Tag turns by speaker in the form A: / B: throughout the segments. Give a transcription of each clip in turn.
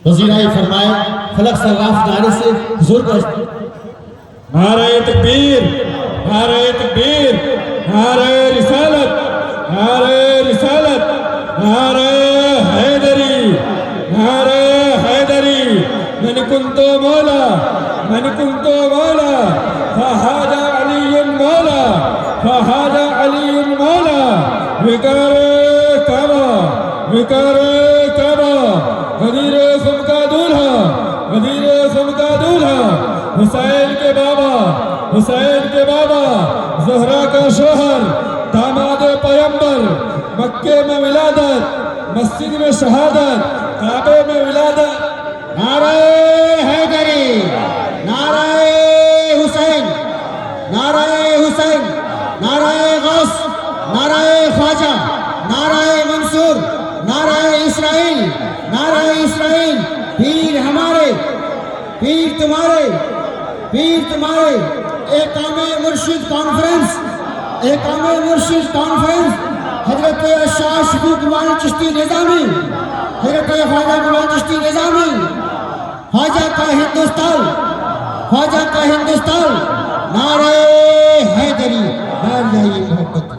A: وزیرائی فرمائے فلک سراف نعرے سے حضور کا
B: نعرہ تکبیر، نعرہ تکبیر، نعرہ رسالت، نعرہ رسالت، نعرہ حیدری، نعرہ حیدری، من کنت مولا، من کنت مولا، فہذا علی مولا، فہذا علی مولا، وقار کعبہ، وقار کعبہ، غدیر خم کا دولہا، غدیر خم کا دولہا، حسین کے بابا، حسین کے بابا، زہرا کا شوہر، داماد پیمبر، مکے میں ولادت، مسجد میں شہادت، کعبے میں ولادت۔
A: نعرہ حیدری، نعرہ حسین، نعرہ حسین، نعرہ غوث، نعرہ خواجہ، نعرہ منصور، نعرہ اسرائیل، نعرہ اسرائیل، پیر ہمارے، پیر تمہارے، پیر تمہارے۔ اقامہ مرشد کانفرنس، اقامہ مرشد کانفرنس، حضرت شاہ شفیق مولانا چشتی نظامی، حضرت خواجہ مولانا چشتی نظامی، خواجہ کا ہندوستان، خواجہ کا ہندوستان، نعرہ حیدری، نعرہ محبت۔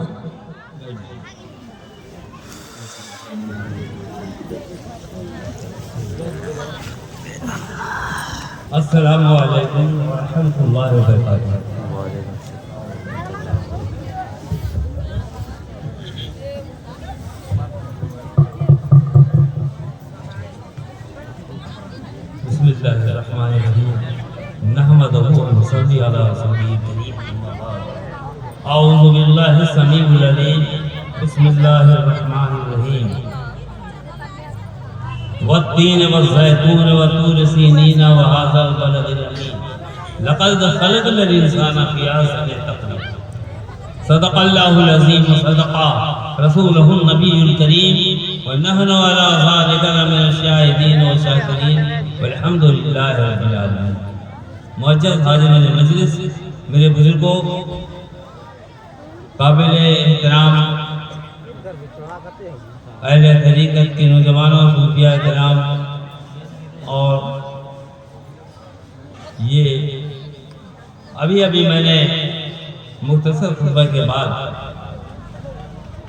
C: السلام علیکم ورحمۃ اللہ وبرکاتہ۔ بسم اللہ الرحمن الرحیم، نحمدہ ونصلی علی رسولہ الکریم، اما بعد۔ اعوذ باللہ السمیع العلیم، بسم اللہ الرحمن الرحیم۔ والتین والزیتون وطور سینین وهذا البلد الامین لقد خلقنا الانسان فی احسن تقویم۔ صدق اللہ العظیم وصدق رسولہ النبی الکریم، ونحن علی ذلک لمن الشاہدین والشاکرین، والحمد للہ رب العالمین۔ معزز حاضرین مجلس، میرے بزرگوں، قابل احترام اہل طریقت کے نوجوانوں، صوفیاء کرام، اور یہ ابھی میں نے مختصر خطبہ کے بعد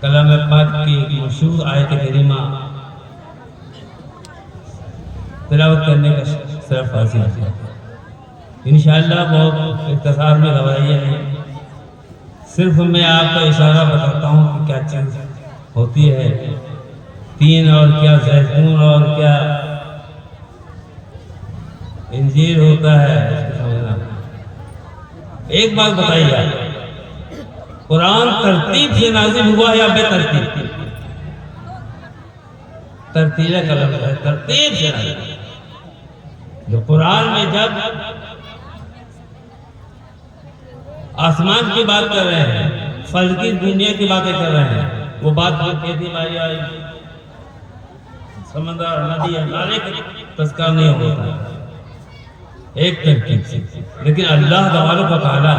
C: کلام پاک کی ایک مشہور آیت کریمہ تلاوت کرنے کا شرف حاصل کیا۔ انشاءاللہ بہت اختصار میں گواریا ہے، صرف میں آپ کا اشارہ بتاتا ہوں کہ کیا چیز ہوتی ہے تین، اور کیا زیتون، اور کیا انجیر ہوتا ہے، اس کو سمجھنا۔ ایک بات بتائیے، قرآن ترتیب سے نازل ہوا یا بے ترتیب؟ ترتیب کا لفظ ہے، ترتیب سے نازل۔ جو قرآن میں جب آسمان کی بات کر رہے ہیں، فلکی دنیا کی باتیں کر رہے ہیں، وہ بات کہتی ہماری آئی سمندر، ندی، نالے کا تذکرہ نہیں ہوتا ہے، ایک ترتیب سے۔ لیکن اللہ تبارک و تعالیٰ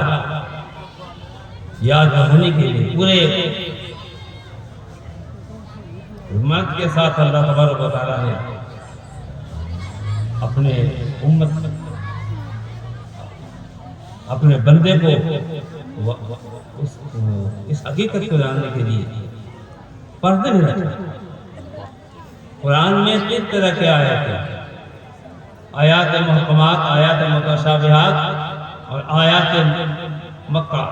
C: یاد رکھنے کے لیے پورے حکمت کے ساتھ اللہ تبارک و تعالیٰ نے اپنے امت، اپنے بندے کو اس حقیقت کو جاننے کے لیے پردے میں رکھا۔ قرآن میں تین طرح کے آیات ہیں، آیات محکمات، آیات متشابہات، اور آیات مکہ۔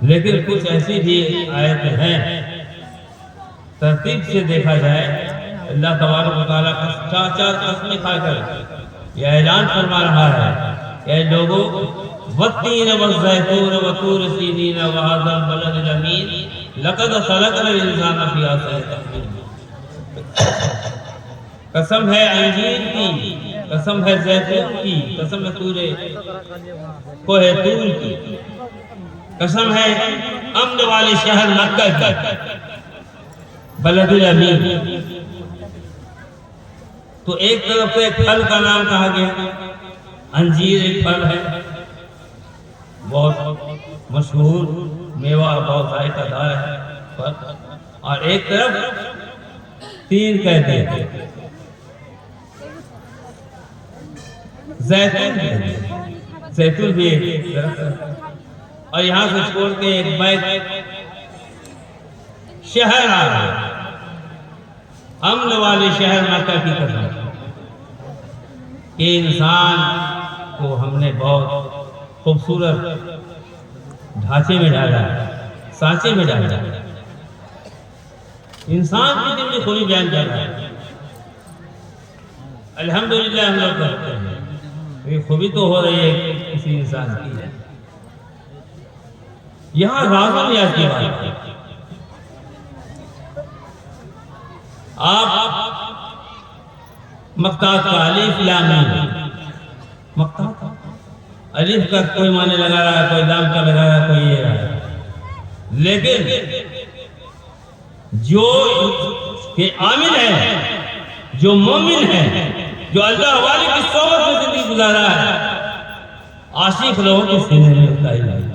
C: لیکن کچھ ایسی بھی آیتیں ہیں، ترتیب سے دیکھا جائے اللہ تبارک و تعالیٰ چار قسمیں کھا کر یہ اعلان فرما رہا ہے کہ اے لوگوں، والتین والزیتون وطور سینین وهذا البلد الامین لقد خلقنا الانسان فی احسن تقویم۔ قسم ہے انجیر کی، قسم ہے زیتون کی، قسم ہے کوہ طور کی، قسم ہے امن والے شہر مکہ کی، بلد الامین۔ تو ایک طرف سے پھل کا نام کہا گیا، انجیر ایک پھل ہے، بہت مشہور میوہ، بہت ذائقہ دار ہے، اور ایک طرف تین کہتے ہیں، زیتون کہتے ہیں، زیتون بھی ایک درخت ہے۔ اور یہاں سے چھوڑ کے ایک بیت شہر آ رہا ہے، امن والے شہر مکہ کی قسم کہ انسان کو ہم نے بہت خوبصورت ڈھانچے میں ڈالا ہے، سانچے میں ڈالا ہے۔ انسان کی دل میں خوبی بیان کر رہا ہے، الحمدللہ ہم لوگ کرتے ہیں، یہ خوبی تو ہو رہی ہے کسی انسان کی۔ یہاں راز و نیاز کی بات ہے، آپ مقطعات کا الف لام میم، مقطعات الف کا کوئی معنی لگا رہا ہے، کوئی لام کا لگا رہا ہے، کوئی یہ رہا ہے، لیکن جو کہ عامل ہے، جو مومن ہے، جو اللہ والے کی صحبت میں زندگی گزارا ہے، عاشق لوگوں کے سینے میں اتائی ہے۔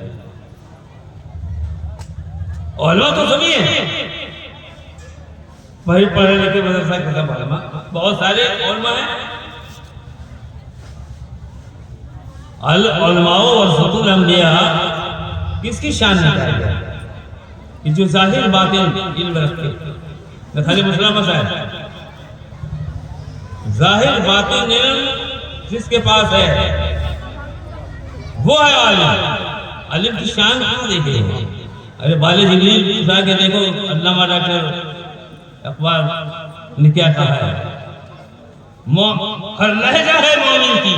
C: علماء تو سبھی ہیں، بھائی پڑھے لکھے مدرسہ کے سب علماء، بہت سارے علماء ہیں۔ العلماء ورثۃ الانبیاء کس کی شان میں کہا گیا کہ جو ظاہر باطن علم رکھتے ہیں، خالی مسلم مسائل، ظاہر باطن علم جس کے پاس ہے وہ ہے عالم۔ علم کی شان کیوں دیکھے ہیں؟ ارے بالغ جبریل اٹھا کے دیکھو، علامہ ڈاکٹر اقبال نے کیا کہا ہے، ہر لہجہ ہے مومن کی،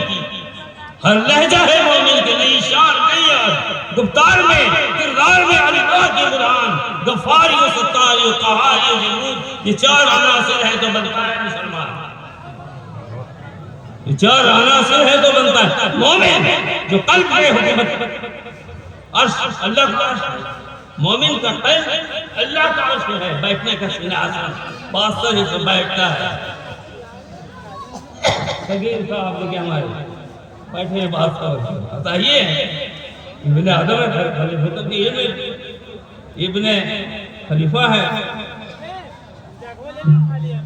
C: ہر لہجہ ہے مومن کی، نئی شان نئی یاد، گفتار میں کردار میں اللہ کی قرآن، غفاری و ستاری و قہاری و جنود، یہ چار عناصر ہے تو بنتا ہے مسلمان، یہ چار عناصر ہے تو بنتا ہے مومن، جو قلب میں حکومت عرش اللہ کا عرش، مومن کا قلب اللہ کا عرش ہے، بیٹھنے کا سینہ آسان، پاستر ہی سے بیٹھتا ہے۔ صغیر صاحب لکھے ہمارے بیٹھے ہیں بات کا ہوتا یہ ہے، ابن آدم ہے، خلیفہ کی ابن خلیفہ ہے،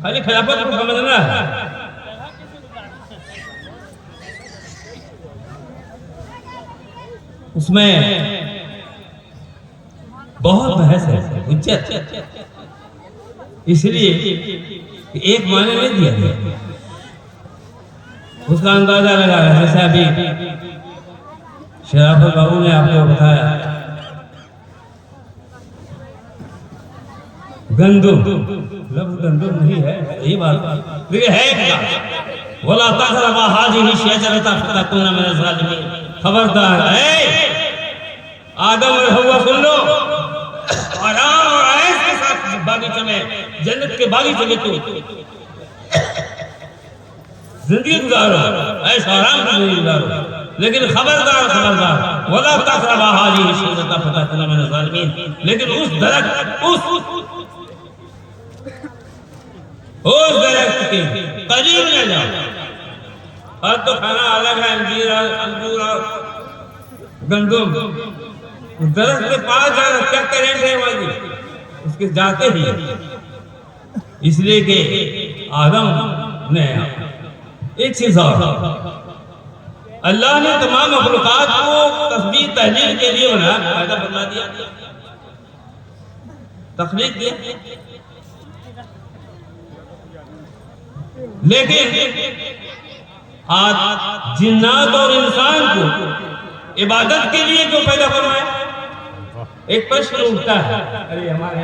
C: خالی خلافت کو سمجھنا ہے۔ اس میں بہت بحث ہے، حجت، اس لیے کہ ایک معنی نہیں دیا گیا، اس کا اندازہ لگا رہا ہے۔ جیسے ابھی شرافت بابو نے آپ کو بتایا گندم، لفظ گندم نہیں ہے، یہی بات لیکن ہے ایک بات، وَلَا تَقْرَبَا هَٰذِهِ الشَّجَرَةَ فَتَكُونَ مِنَ الظَّالِمِينَ، خبردار اے آدم اور حوا سن لو، آرام اور عیش کے ساتھ باغیچے میں، جنت کے باغیچے میں تو زندگی گزارو، عیش آرام کی زندگی گزارو، لیکن خبردار خبردار وَلَا تَقْرَبَا هَٰذِهِ الشَّجَرَةَ فَتَكُونَ مِنَ الظَّالِمِينَ، لیکن اس درخت کے قریب نہ جاؤ۔ اور تو کھانا الگ ہے، انجیر انگور اور گندم، درخت کے پاس جانا کیا کریں گے واجی، اس کے جاتے ہی، اس لیے کہ آدم نے ایک چیز اور، اللہ نے تمام مخلوقات کو تسبیح تحلیل کے لیے بنایا، فائدہ بنا دیا، تخلیق دیا، لیکن آج جنات اور انسان کو عبادت کے لیے جو پیدا فرمایا۔ ایک پرشن اٹھتا ہے، ارے ہمارے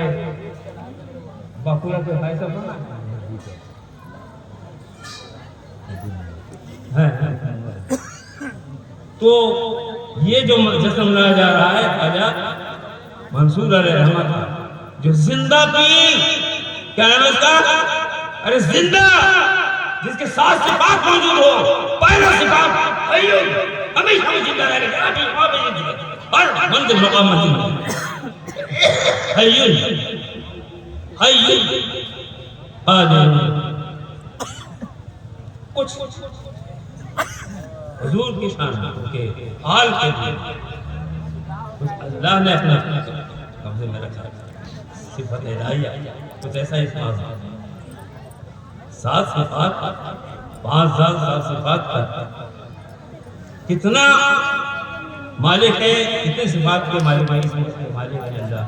C: باقورہ کے بھائی صاحب تو یہ جو جسم لایا جا رہا ہے خواجہ منصور علیہ رحمت، جو زندہ پیر، کیا نام ہے اس کا؟ ارے زندہ، جس کے ساتھ صفات موجود ہو، پہلا صفات حیو، ہمیشہ وہ زندہ رہے گا، ہر منزل مقام منزل، حیو حیو قادر، کچھ حضور کی شان کے حال کے لیے اللہ نے اپنا قبضے میں رکھا، صفت الہیہ کچھ ایسا ہی سمجھ، 7 صفات 5,000 صفات کا کتنا مالک ہے، کتنے صفات کے مالک ہے، اس کے مالک ہے اللہ،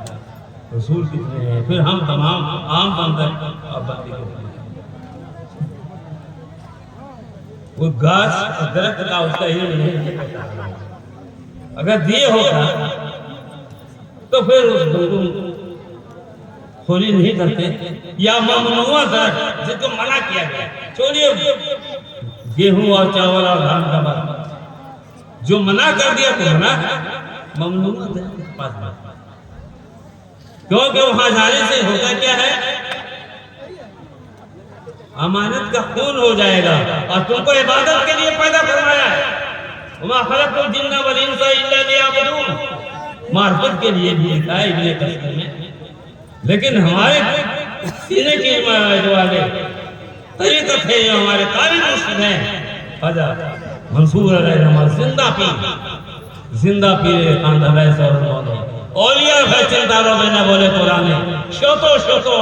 C: رسول کتنے ہیں، پھر ہم تمام عام بندے اور بندے کے وہ گاچ اور درخت کا اس کا علم نہیں ہے، اگر دیے ہوگا تو پھر اس گندم خوری نہیں کرتے، یا ممنوع درخت جس کو منع کیا گیا، چھوڑیے گیہوں اور چاول اور دھان کا بات، جو منع کر دیا تو منع ممنوع درخت کے پاس بات، کیونکہ وہاں جانے سے ہوتا کیا ہے، امانت کا خون ہو جائے گا، اور تم کو عبادت کے لیے پیدا فرمایا ہے، وَمَا خَلَقْتُ الْجِنَّ وَالْإِنسَ إِلَّا لِيَعْبُدُونِ، معرفت کے لیے بھی لکھا ہے ابن کثیر میں، لیکن ہمارے سینے کے جو والے طریقت ہے، جو ہمارے قاری مرشد ہیں خواجہ منصور علیہ رحمہ، زندہ پیر خواندہ علیہ سورہ اولیاء ہے چنداروں میں نہ بولے قرآن، شوتو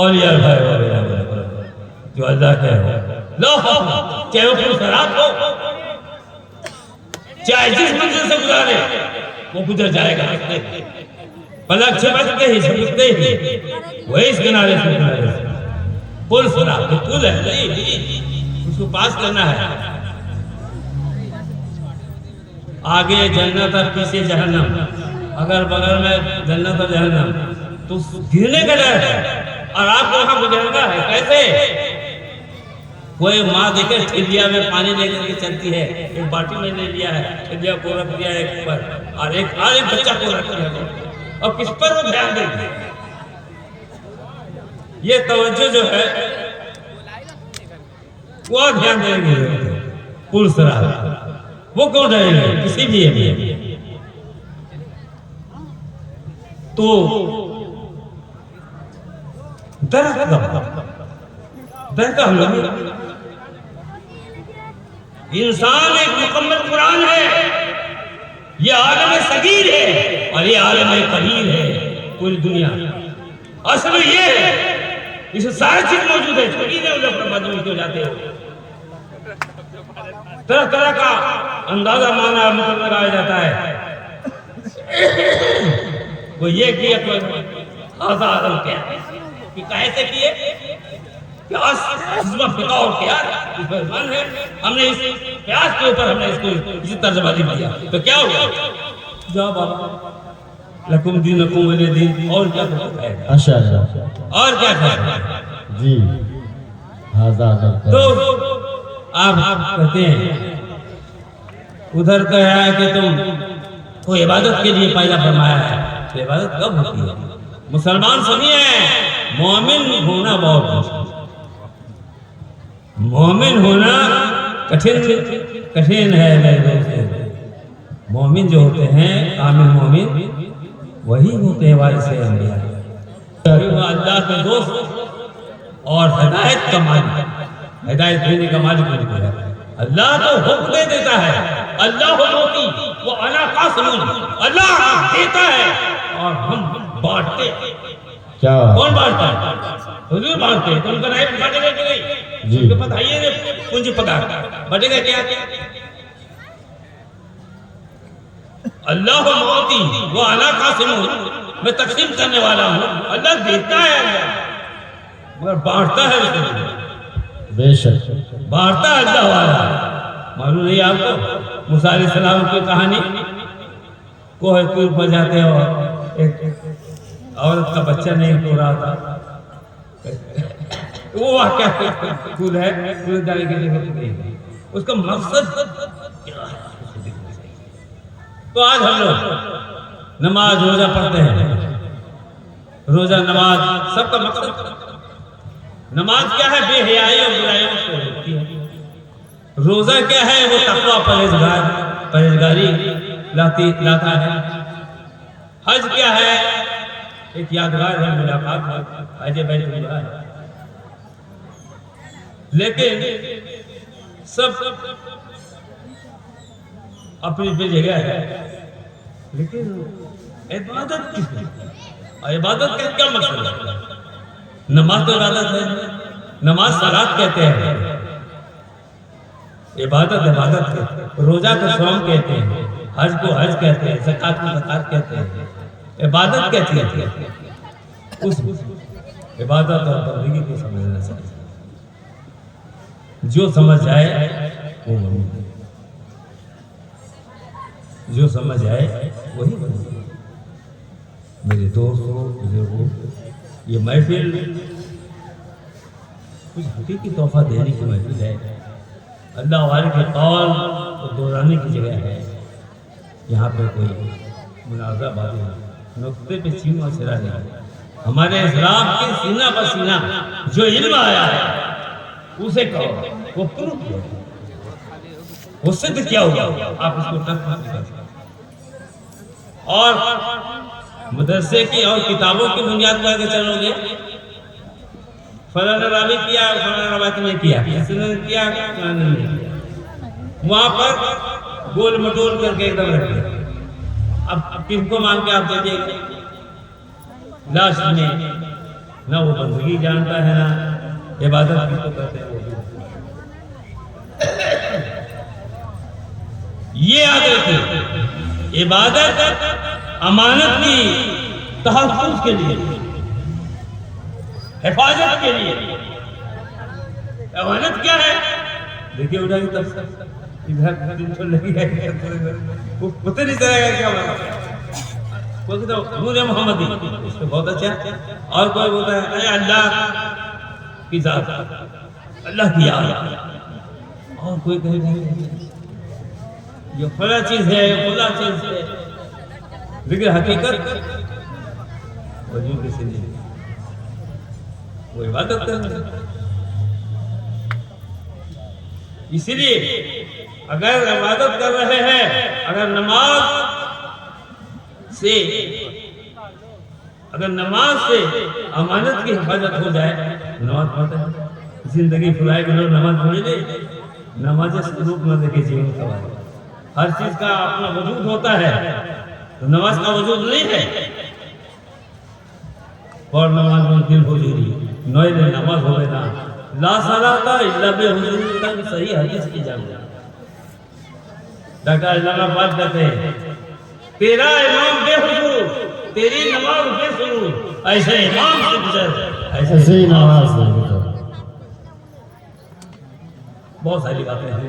C: اولیاء ہے جو اللہ کے ہو، لو ہو چاہے وہ خراب ہو، چاہے جس منزل سے گزارے وہ گزر جائے گا، پلک چھپکتے ہی وہی اس کنارے سے کنارے سے پل خراب پل ہے، اس کو پاس کرنا ہے، آگے جنت اور پیچھے جہنم، اگر بغل میں جنت اور جہنم تو گرنے کا ڈر ہے، اور آپ کو وہاں گزرنا ہے، کیسے؟ کوئی ماں دیکھے ٹھلیا میں پانی لے کر کے چلتی ہے، ایک باٹی میں لے لیا ہے، ٹھلیا کو رکھ دیا ہے ایک پر، اور ایک بچہ کو رکھ دیا ہے، اور کس پر وہ دھیان دے گی؟ یہ توجہ جو ہے وہ دھیان دیں گے، پل سرا وہ کیوں ڈریں گے کسی بھی ہے، تو درخت ہم لوگ، انسان ایک مکمل قرآن ہے، یہ عالم صغیر ہے اور یہ عالم کبیر ہے، پوری دنیا اصل یہ ہے، اس میں ساری چیز موجود ہے، چھوٹی نے انہیں پر مجموعی کیوں جاتے ہو، طرح طرح کا اندازہ مانا مطلب لگایا جاتا ہے، وہ یہ کیا تو آزاد کیا کہ کیسے کیے کہ حزب فقہ اور قیاس اس پر من ہے، ہم نے اس قیاس کے اوپر ہم نے اس کو اسی ترجمہ دیا، تو کیا ہو گیا؟ جا بابا لکم دینکم ولی دین، اور کیا کرتا ہے؟ اور کیا کرتا ہے؟
A: جی
C: تو آپ کہتے ہیں ادھر کہا ہے کہ تم کو عبادت کے لیے پیدا فرمایا ہے، تو عبادت کب ہوتی ہے؟ مسلمان سنی ہے، مومن ہونا بہت مشکل، مومن ہونا کٹھن ہے میرے دوست، مومن جو ہوتے ہیں کامل مومن وہی ہوتے ہیں وارث انبیاء، اللہ کے دوست اور ہدایت کا مالک، ہدایت دینے کا مالک نہیں ہے، اللہ تو حکم دے دیتا ہے، اللہ ہوتی وہ انا قاسم، اللہ دیتا ہے اور ہم بانٹتے ہیں، کون بانٹتا ہے؟ حضور بانٹتے ہیں، تو ان کا نائب بانٹے گا کہ نہیں؟ ان کے پتہ یہ نہیں پونجی پتا بانٹے گا کیا؟ اللہ موتی وہ انا قاسم، میں تقسیم کرنے والا ہوں، اللہ دیتا ہے مگر بانٹتا ہے،
A: بے شک
C: بانٹتا ہے اللہ والا۔ معلوم نہیں آپ کو موسیٰ علیہ السلام کی کہانی، کوہ طور پر جاتے ہو، ایک عورت کا بچہ نہیں ہو رہا تھا، وہ واقعہ کھول ہے، کھول جانے کے لیے نہیں، اس کا مقصد کیا ہے؟ تو آج ہم لوگ نماز روزہ پڑھتے ہیں، روزہ نماز سب کا مقصد، نماز کیا ہے؟ بے حیائی اور برائیوں سے روکتی ہے، روزہ کیا ہے؟ وہ تقوی پرہیزگاری لاتا ہے، حج کیا ہے؟ ایک یادگار ہے، ملاقات ہے، حج بیت اللہ ہے، لیکن سب اپنی جگہ ہے، لیکن عبادت کس نے؟ اور عبادت کا کیا مقصد ہے؟ نماز تو عبادت ہے، نماز صلاۃ کہتے ہیں، عبادت عبادت کہتے ہیں، روزہ کو صوم کہتے ہیں، حج کو حج کہتے ہیں، زکات کو زکات کہتے ہیں، عبادت کہتی ہے اس عبادت اور بندگی کو سمجھنا چاہیے، جو سمجھ آئے وہ بنے، جو سمجھ آئے وہی بنے۔ میرے دوستوں بزرگوں، یہ محفل کچھ حقیقی تحفہ دینے کی محفل ہے، اللہ والے کے قول کو دہرانے کی جگہ ہے۔ یہاں پہ کوئی منازعہ بازی نہیں، نقطے پہ چین و سرا نہیں، ہمارے اسلام کے سینہ پر سینہ جو علم آیا ہے اسے کہو، وہ پروف کیا، وہ صدق کیا ہوگا، آپ اس کو ٹرک نہیں کر سکتے۔ اور مدرسے کی اور کتابوں کی بنیاد پر اگر چلو گے، فلاں راوی کیا، فلاں روایت میں کیا، کسی نے کیا، فلاں نے نہیں کیا، وہاں پر گول مٹول کر کے ایک دم رکھ دیا۔ اب کن کو مان کے آپ دیجیے گا؟ لاسٹ میں نہ وہ بندگی جانتا ہے، نہ عبادت کس کو کہتے ہیں وہ بھی۔ یہ یاد رکھیے، عبادت امانت کی تحفظ کے لیے، حفاظت کے لیے۔ امانت کیا ہے؟ دیکھیے اٹھا کی تفسیر ادھر دن چھوڑ لگی ہے، وہ پتہ نہیں چلے گا کیا بات ہے۔ کوئی کہتا ہے نور محمدی، اس پہ بہت اچھا، اور کوئی بولتا ہے اے اللہ کی ذات، اللہ کی یاد، اور کوئی کہے گا یہ فلاں چیز ہے، فلاں چیز ہے، لیکن حقیقت وجود کسی نہیں، وہ عبادت کرنا۔ اسی لیے اگر عبادت کر رہے ہیں، اگر نماز سے امانت کی حفاظت ہو جائے، نماز پڑھتے ہیں، زندگی پھلائے کہ لوگ نماز پڑھے لے، نماز سلوک نہ دیکھے جیون کا بات، ہر چیز کا اپنا وجود ہوتا ہے، تو نماز کا وجود نہیں ہے، اور نماز ممکن ہو جوری نوئے دن نماز ہوئے نا لا صلاۃ الا بحضور تک صحیح حدیث کی جانب۔ ڈاکٹر علامہ اقبال کہتے ہیں تیرا امام بے حضور، تیری نماز بے سرور، ایسے امام سے گزر، ایسے
A: ہی نماز سے گزر۔
C: بہت ساری باتیں ہیں،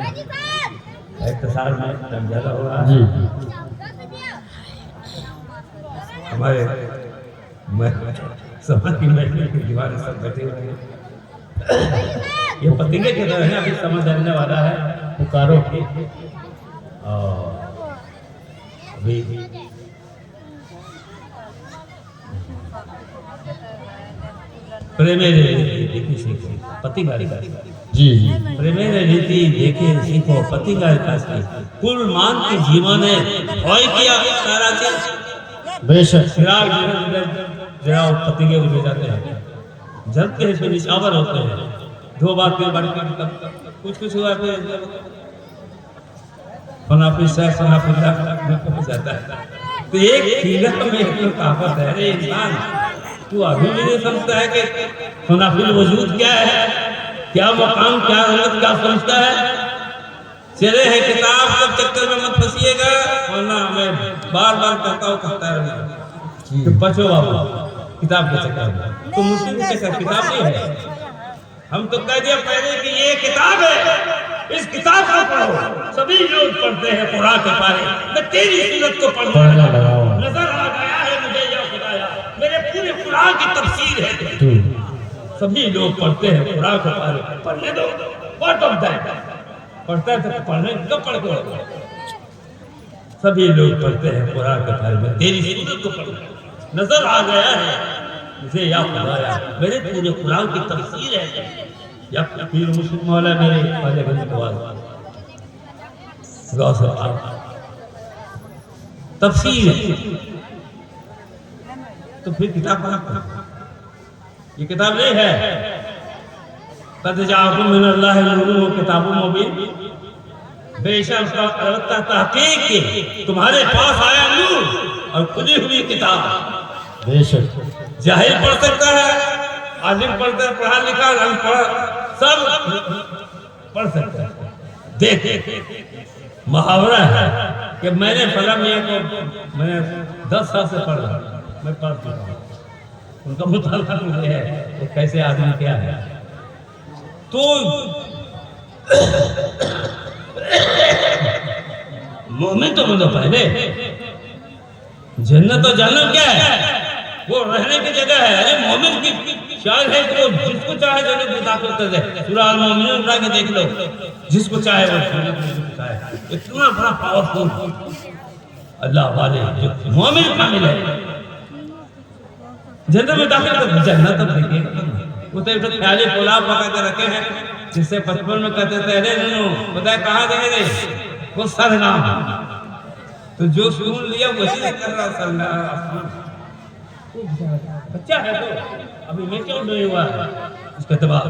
C: اختصار میں ٹائم زیادہ ہو رہا ہے۔
A: جی
C: ہمارے سماج کی محفل کی دیواریں سب بیٹھے ہوئے ہیں، یہ پتنگے کے طرح ہے، ابھی سمجھ آنے والا ہے،
A: پکارو
C: اور ابھی پریمے دیکھی سیکھو پتی گاری کا
A: جی
C: پریمے ریتی دیکھے سیکھو پتی گاری کا کل مان کی جیون ہے ہوئی کیا سارا چیز
A: بے شک
C: شراغ جڑا پتنگے اڑے جاتے ہیں، جلتے ہیں پھر نشاور ہوتے ہیں، دو بار پھر بڑھ کے کچھ ہوا پھر فنا پھر شیخ فنا پھر ہو جاتا ہے۔ تو ایک سیرت میں ایک کہاوت ہے، ارے انسان تو ابھی بھی نہیں سمجھتا ہے کہ فنا پھر وجود کیا ہے، کیا مقام، کیا رنگت، کیا سمجھتا ہے؟ چلے ہیں کتاب کے چکر میں مت پھنسیے گا، ورنہ میں بار بار کہتا ہوں کہتا رہے کہ بچو بابا کتاب کے چکر میں، تو مسلم کے چکر کتاب نہیں ہے۔ ہم تو کہہ دیا پہلے کہ یہ کتاب ہے، اس کتاب کو پڑھو، سبھی لوگ پڑھتے ہیں قرآن کے پارے، میں تیری سورت کو پڑھنے لگا، نظر آ گیا ہے مجھے یا خدایا میرے پورے قرآن کی تفسیر ہے، سبھی لوگ پڑھتے ہیں قرآن کے پارے، پڑھنے دو، واٹ آف دیٹ، پڑھتا ہے تو پڑھنے کب پڑھ کے سبھی لوگ پڑھتے ہیں قرآن کے پارے، میں تیری سورت کو پڑھنے نظر آ گیا ہے مجھے یا خدایا میرے پورے قرآن کی تفسیر ہے، یا پیر مسلم مولا میرے پہلے بندی قواز غوث العالم تفسیر ہے، تو پھر کتاب پڑھا، یہ کتاب نہیں ہے قد جاءکم من اللہ نور و کتاب مبین، بے شک البتہ تحقیق کے تمہارے پاس آیا نور اور کھلی ہوئی کتاب،
A: بے شک
C: جاہل پڑھ سکتا ہے، عالم پڑھتا ہے، پڑھا لکھا ان پڑھ سب پڑھ سکتا ہے۔ دیکھ محاورہ ہے کہ میں نے فلاں میاں کو میں 10 سال سے پڑھ رہا ہوں، میں پڑھ چکا ہوں، ان کا مطالعہ مجھے ہے کہ کیسے آدمی کیا ہے۔ تو مومن تو مطلب پہلے جنت و جہنم کیا ہے؟ وہ رہنے کی جگہ ہے۔ ارے مومن کی شان ہے کہ وہ جس کو چاہے جنت میں داخل کر دے۔ سورہ المومنون اٹھا کے دیکھ لو، جس کو چاہے وہ جنت میں چاہے۔ اتنا بڑا پاورفل اللہ والے جو مومن کامل ہے جنت میں داخل کر دے۔ جنت اب دیکھیے وہ تو خیالی پلاؤ پکا کے رکھے ہیں، جس سے بچپن میں کہتے تھے ارے ننو بتائے کہاں گئے تھے، وہ سر نام تو جو سن لیا وہی کر رہا سر نام۔ بچہ ہے تو ابھی میں کیوں نہیں ہوا ہے اس کا تباہ۔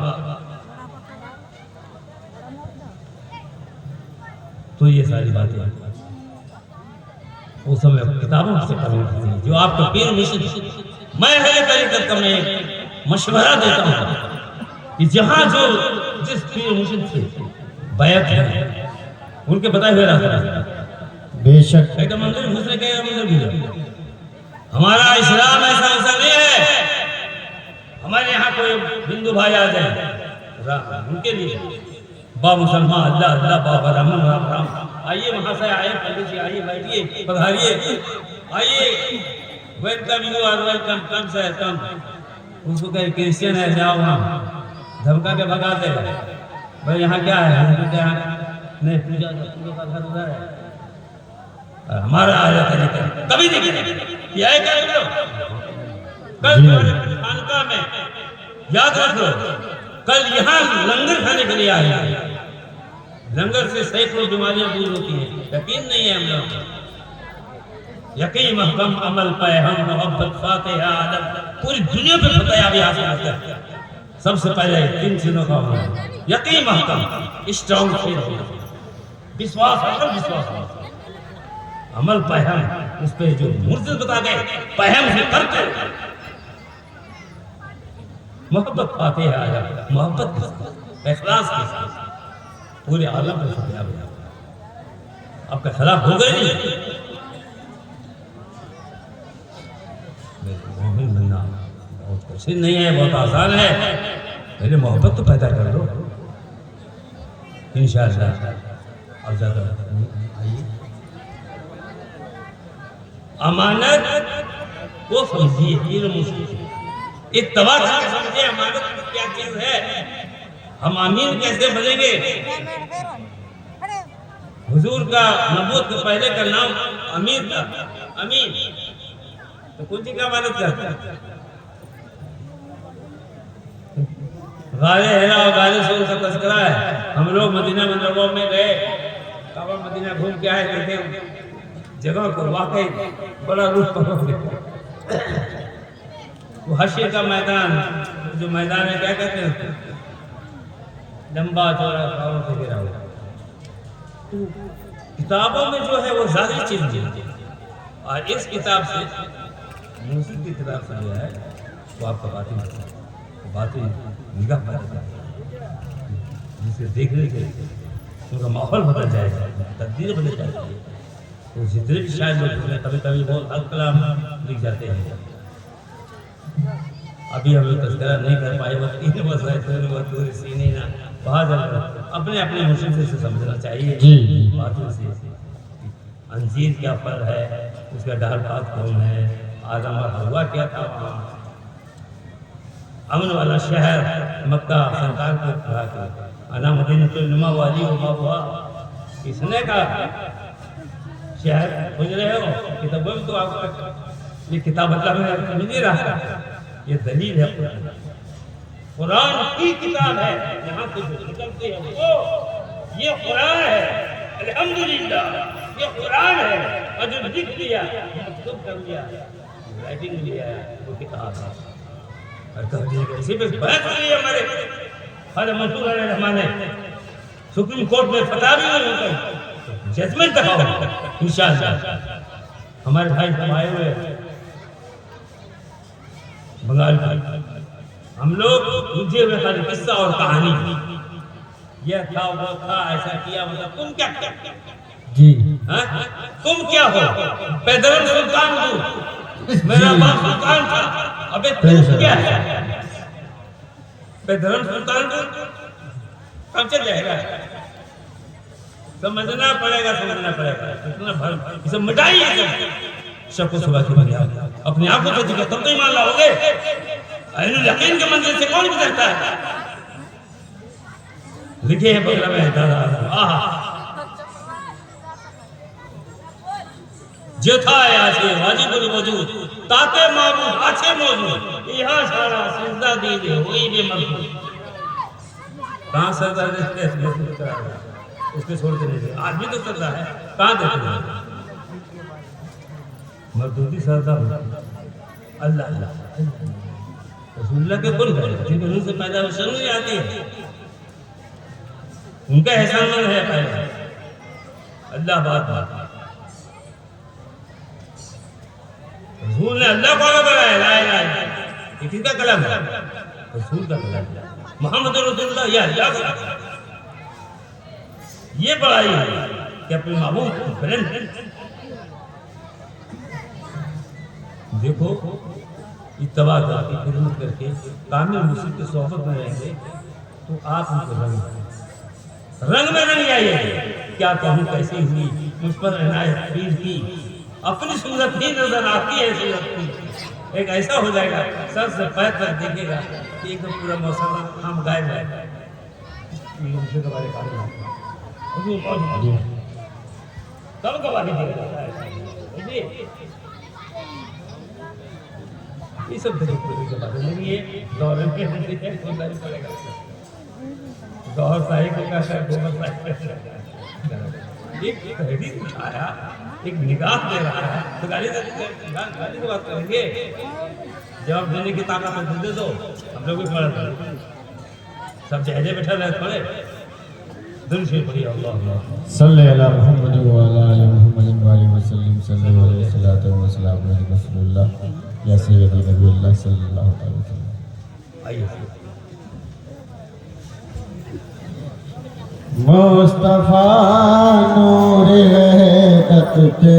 C: تو یہ ساری باتیں وہ سب کتابوں سے پڑھی تھی جو آپ کا پیر مرشد۔ میں اہل طریقت کا میں مشورہ دیتا ہوں کہ جہاں جو جس پیر مرشد سے بیعت ہے ان کے بتائے ہوئے راستہ
A: بے شک
C: ایک منظر دوسرے کے منظر بھی جائے۔ ہمارا اسلام ایسا نہیں ہے ہمارے یہاں کوئی ہندو بھائی آ جائے ان کے لیے با مسلمان اللہ اللہ بابا رحمان رام رام، آئیے وہاں سے آئے پہلے سے آئیے بیٹھیے پدھاریے آئیے ویلکم یو آر ویلکم کم سے کم۔ اس کو کہیں کرسچن ہے جاؤ وہاں دھمکا کے بھگاتے ہیں بھائی یہاں کیا ہے نہیں پوجا کا گھر ادھر ہے ہمارا آیا طریقہ کبھی نہیں کیا ہے کیا کل تمہارے خانقاہ میں یاد رکھ لو کل یہاں لنگر کھانے کے لیے آئے ہیں۔ لنگر سے سینکڑوں بیماریاں دور ہوتی ہیں، یقین نہیں ہے ہم لوگ۔ یقین محکم عمل پہ ہم محبت فاتحہ عالم پوری دنیا پہ فتح حاصل ہوتا ہے۔ سب سے پہلے 3 چیزوں کا ہونا یقین محکم اسٹرانگ فیل وشواس عمل پہم اس پہ جو مرشد بتا گئے پہم سے کرتے محبت فاتحہ عالم محبت اخلاص کے ساتھ پورے عالم پہ فتح ہوتا ہے۔ آپ کا خلاف ہو گئے نہیں مومن بننا بہت کشن نہیں ہے، بہت آسان ہے۔ پہلے محبت تو پیدا کر دو انشاءاللہ۔ اب زیادہ آئیے امانت کو سمجھیے، علم اتباع سمجھے امانت کیا چیز ہے، ہم امین کیسے بنیں گے۔ حضور کا نبوت کے پہلے کا نام امیر تھا، امین تو کون سی کا امانت کرتا ہے۔ غار ہرا اور غار سور کا تذکرہ ہے۔ ہم لوگ مدینہ منورہ میں گئے، کعبہ مدینہ گھوم کے آئے، دیکھے جگہ کو واقعی بڑا روح پکڑ گیا۔ وہ حشر کا میدان جو میدان ہے کیا کہتے ہیں لمبا چوڑا پہاڑوں سے گھرا ہوا۔ کتابوں میں جو ہے وہ ظاہری چیز ہے اور اس کتاب سے موسیقی کی کتاب سے جو ہے وہ آپ کا باطن نگاہ بدل جائے گا، جسے دیکھنے سے ان کا ماحول بدل جائے گا، تقدیر بدل جائے گی۔ تو جتنے بھی شاید لوگ کبھی کبھی بہت حق کلام لکھ جاتے ہیں، ابھی ہم لوگ تذکرہ نہیں کر پائے، بہت اپنے اپنے مرشد سے سمجھنا چاہیے باتوں سے۔ انجیر کیا پھل ہے، اس کا ڈال پات کون ہے، آدم اور حوا کیا تھا وہاں، امن والا شہر مکہ سرکار کو کہا کہ انا مدینۃ النما والی و بابا، کس نے کہا شہر کھوج رہے ہو کتابوں میں، تو آپ کو یہ کتاب اللہ میں مل نہیں رہا، یہ دلیل ہے قرآن کی کتاب ہے، یہاں سے جو نکلتے ہیں وہ یہ قرآن ہے۔ الحمدللہ یہ قرآن ہے اور جو لکھ دیا مکتوب کر دیا رائٹنگ لیا وہ کتاب ہے۔ اور اسی پہ بحث ہوئی ہے ہمارے خواجہ منصور علیہ الرحمن نے سپریم کورٹ میں فتح بھی نہیں ہوتا، ججمنٹ تک ہوگا انشاءاللہ۔ ہمارے بھائی آئے ہوئے بنگال کی ہم لوگ مجھے ہوئے خالی قصہ اور کہانی، یہ تھا وہ تھا ایسا کیا مطلب تم کیا
A: جی
C: تم کیا ہو؟ پیدرم سلطان ہوں، میرا باپ سلطان تھا، ابے تم کیا ہے؟ پیدرم سلطان ہوں، کب چل جائے گا؟ سمجھنا پڑے گا اتنا بھر اسے مٹائیے شک و شبہ کی بنیاد اپنے آپ کو دیکھا تب تو ایمان لاؤ گے۔ عین الیقین کے منزل سے کون گزرتا ہے؟ لکھے ہیں بغلہ میں جو تھا ایسے واجب الوجود تاتے معبود اچھے موجود یہاں سارا سجدہ دیدے ہوئی بے مربوط کہاں سجدہ دیتے ہیں اس کے چھوڑ کے نہیں دے آج بھی تو سجدہ ہے کہاں دیتے ہیں مردودی سجدہ اللہ اللہ رسول اللہ کے کن کرے جن کے روح سے پیدا ہو شرم نہیں آتی ہے ان کا احسان مند ہے پہلے اللہ بات رسول نے اللہ کو آگے بڑھایا لا الہ الا اللہ یہ کس کا کلام ہے؟ رسول کا کلام ہے محمد رسول اللہ یا یہ بڑائی ہے کہ اپنے معبود کو بلند دیکھو اتباع کر کے خدمت کر کے کامل مرشد کی صحبت میں رہیں گے تو آپ ان کو رنگ میں رنگ آئیے کیا کہوں کیسی ہوئی مجھ پر عنایت پیر کی اپنی صورت ہی نظر آتی ہے صورت کی ایک ایسا ہو جائے گا سر سے پیر تک دیکھے گا کہ ایک دم پورا موسم ہم غائب ہے یہ ہمارے کام حضور کون کب گواہی دے گا یہ سب کے بات ہے لیکن یہ دور کے نتیجے سننا پڑے گا گوہر صاحب کو کہا ہے گوہر صاحب ایک تحریر اٹھایا ایک نگاہ دے رہا ہے تو گالی کی بات کریں گے جواب دینے کی طاقت میں دے دو ہم لوگ بھی پڑھ رہے سب جہجے بیٹھا رہے پڑھے دل سے پڑھی اللہ
A: صلی اللہ محمد وعلی آل محمد وعلی وسلم صلی اللہ علیہ وسلم علیہ رسول اللہ یا سیدی نبی اللہ صلی اللہ علیہ وسلم
C: آئیے
A: مصطفیٰ نور ہے